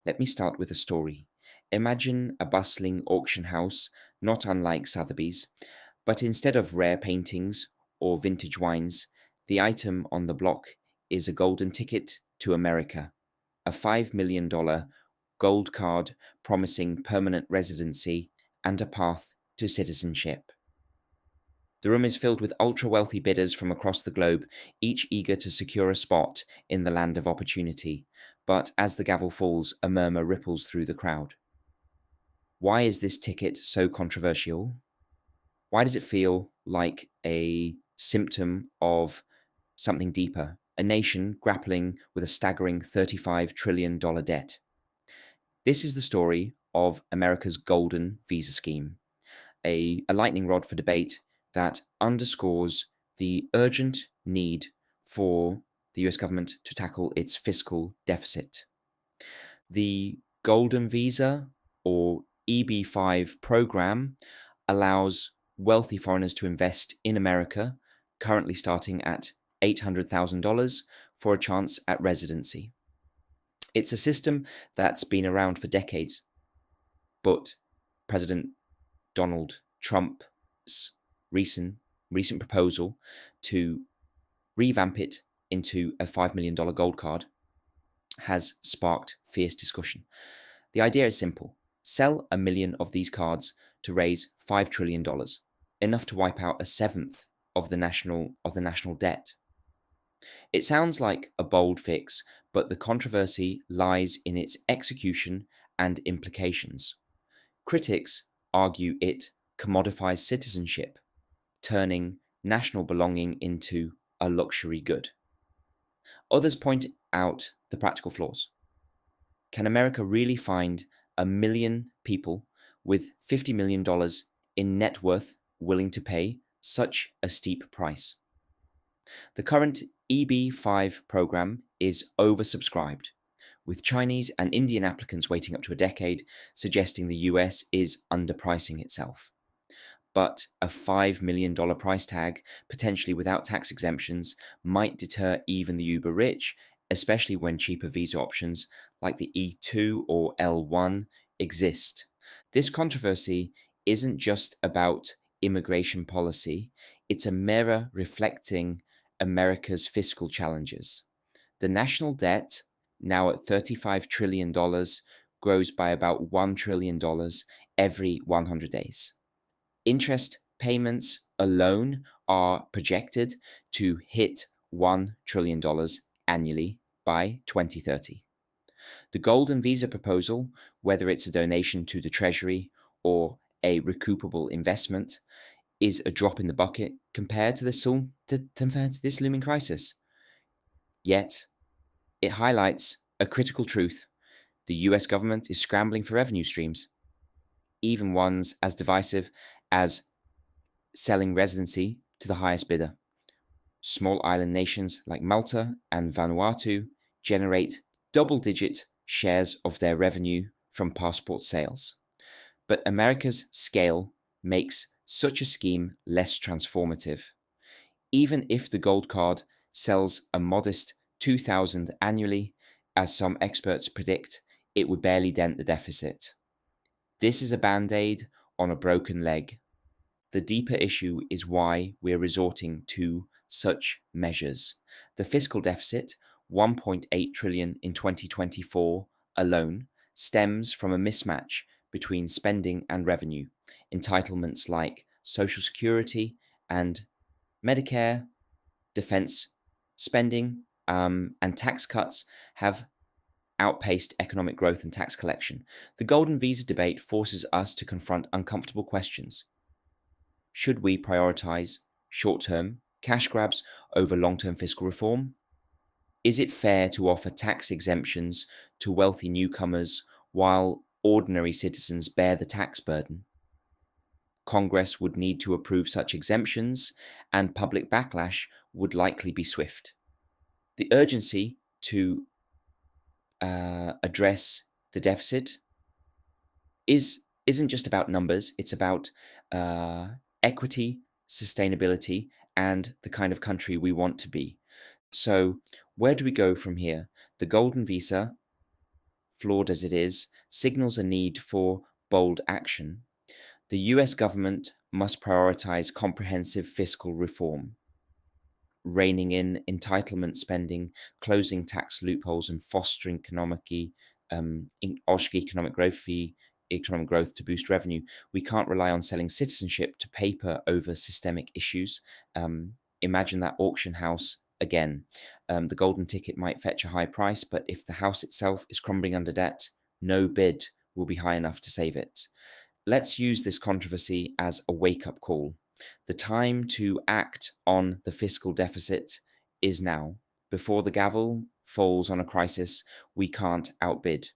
Let me start with a story. Imagine a bustling auction house, not unlike Sotheby's, but instead of rare paintings or vintage wines, the item on the block is a golden ticket to America, a $5 million gold card promising permanent residency and a path to citizenship. The room is filled with ultra wealthy bidders from across the globe, each eager to secure a spot in the land of opportunity. But as the gavel falls, a murmur ripples through the crowd. Why is this ticket so controversial? Why does it feel like a symptom of something deeper? A nation grappling with a staggering $35 trillion debt. This is the story of America's golden visa scheme, a lightning rod for debate that underscores the urgent need for the US government to tackle its fiscal deficit. The Golden Visa, or EB-5 program, allows wealthy foreigners to invest in America, currently starting at $800,000 for a chance at residency. It's a system that's been around for decades, but President Donald Trump's recent proposal to revamp it into a $5 million gold card has sparked fierce discussion. The idea is simple. Sell 1 million of these cards to raise $5 trillion, enough to wipe out a seventh of the national debt. It sounds like a bold fix, but the controversy lies in its execution and implications. Critics argue it commodifies citizenship, turning national belonging into a luxury good. Others point out the practical flaws. Can America really find 1 million people with $50 million in net worth willing to pay such a steep price? The current EB-5 program is oversubscribed, with Chinese and Indian applicants waiting up to a decade, suggesting the US is underpricing itself. But a $5 million price tag, potentially without tax exemptions, might deter even the uber rich, especially when cheaper visa options like the E2 or L1 exist. This controversy isn't just about immigration policy, it's a mirror reflecting America's fiscal challenges. The national debt, now at $35 trillion, grows by about $1 trillion every 100 days. Interest payments alone are projected to hit $1 trillion annually by 2030. The Golden Visa proposal, whether it's a donation to the Treasury or a recoupable investment, is a drop in the bucket compared to this looming crisis. Yet, it highlights a critical truth. The US government is scrambling for revenue streams, even ones as divisive as selling residency to the highest bidder. Small island nations like Malta and Vanuatu generate double-digit shares of their revenue from passport sales. But America's scale makes such a scheme less transformative. Even if the gold card sells a modest 2,000 annually, as some experts predict, it would barely dent the deficit. This is a band-aid on a broken leg. The deeper issue is why we're resorting to such measures. The fiscal deficit, 1.8 trillion in 2024 alone, stems from a mismatch between spending and revenue. Entitlements like Social Security and Medicare, defense spending, and tax cuts have outpaced economic growth and tax collection. The Golden Visa debate forces us to confront uncomfortable questions. Should we prioritize short-term cash grabs over long-term fiscal reform? Is it fair to offer tax exemptions to wealthy newcomers while ordinary citizens bear the tax burden? Congress would need to approve such exemptions, and public backlash would likely be swift. The urgency to address the deficit isn't just about numbers, it's about equity, sustainability, and the kind of country we want to be. So, where do we go from here? The Golden Visa flawed as it is, signals a need for bold action. The US government must prioritize comprehensive fiscal reform, reining in entitlement spending, closing tax loopholes, and fostering economic growth to boost revenue. We can't rely on selling citizenship to paper over systemic issues. Imagine that auction house again. The golden ticket might fetch a high price, but if the house itself is crumbling under debt, no bid will be high enough to save it. Let's use this controversy as a wake up call. The time to act on the fiscal deficit is now. Before the gavel falls on a crisis we can't outbid.